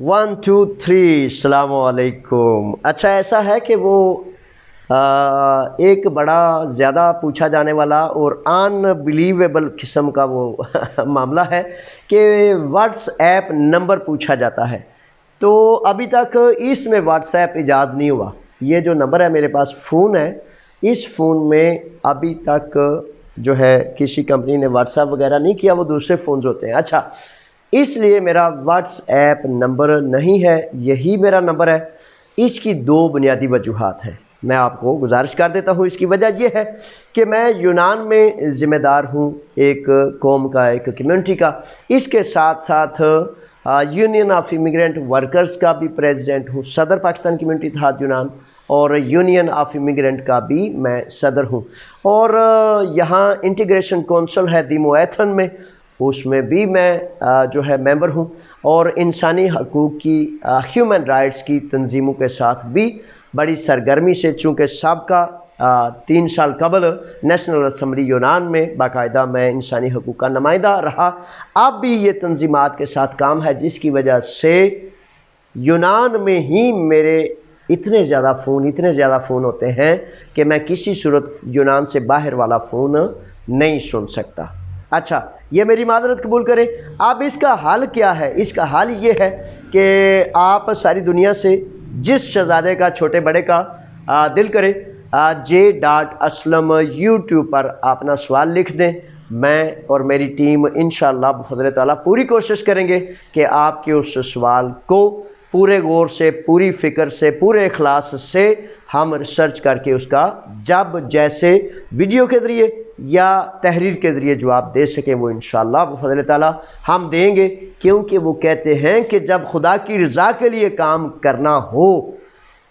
1 2 3 السلام علیکم۔ اچھا ایسا ہے کہ وہ ایک بڑا زیادہ پوچھا جانے والا اور انبلیویبل قسم کا وہ معاملہ ہے کہ واٹس ایپ نمبر پوچھا جاتا ہے، تو ابھی تک اس میں واٹس ایپ ایجاد نہیں ہوا۔ یہ جو نمبر ہے میرے پاس فون ہے، اس فون میں ابھی تک جو ہے کسی کمپنی نے واٹس ایپ وغیرہ نہیں کیا، وہ دوسرے فونز ہوتے ہیں۔ اچھا اس لیے میرا واٹس ایپ نمبر نہیں ہے، یہی میرا نمبر ہے۔ اس کی دو بنیادی وجوہات ہیں، میں آپ کو گزارش کر دیتا ہوں۔ اس کی وجہ یہ ہے کہ میں یونان میں ذمہ دار ہوں، ایک قوم کا، ایک کمیونٹی کا۔ اس کے ساتھ ساتھ یونین آف امیگرینٹ ورکرز کا بھی پریزیڈنٹ ہوں، صدر پاکستان کمیونٹی اتحاد یونان، اور یونین آف امیگرینٹ کا بھی میں صدر ہوں۔ اور یہاں انٹیگریشن کونسل ہے دیمو ایتھن میں، اس میں بھی میں جو ہے ممبر ہوں، اور انسانی حقوق کی ہیومن رائٹس کی تنظیموں کے ساتھ بھی بڑی سرگرمی سے، چونکہ سابقہ 3 سال قبل نیشنل اسمبلی یونان میں باقاعدہ میں انسانی حقوق کا نمائندہ رہا، اب بھی یہ تنظیمات کے ساتھ کام ہے، جس کی وجہ سے یونان میں ہی میرے اتنے زیادہ فون ہوتے ہیں کہ میں کسی صورت یونان سے باہر والا فون نہیں سن سکتا۔ اچھا یہ میری معذرت قبول کریں۔ اب اس کا حل کیا ہے؟ اس کا حل یہ ہے کہ آپ ساری دنیا سے جس شہزادے کا، چھوٹے بڑے کا دل کرے، J.Aslam YouTube پر اپنا سوال لکھ دیں۔ میں اور میری ٹیم انشاءاللہ بفضل تعالیٰ پوری کوشش کریں گے کہ آپ کے اس سوال کو پورے غور سے، پوری فکر سے، پورے اخلاص سے ہم ریسرچ کر کے اس کا جب جیسے ویڈیو کے ذریعے یا تحریر کے ذریعے جواب دے سکیں، وہ انشاءاللہ بفضل تعالیٰ ہم دیں گے، کیونکہ وہ کہتے ہیں کہ جب خدا کی رضا کے لیے کام کرنا ہو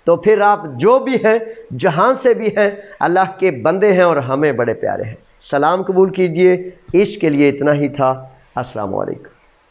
تو پھر آپ جو بھی ہیں، جہاں سے بھی ہیں، اللہ کے بندے ہیں اور ہمیں بڑے پیارے ہیں۔ سلام قبول کیجئے۔ اس کے لیے اتنا ہی تھا۔ السلام علیکم۔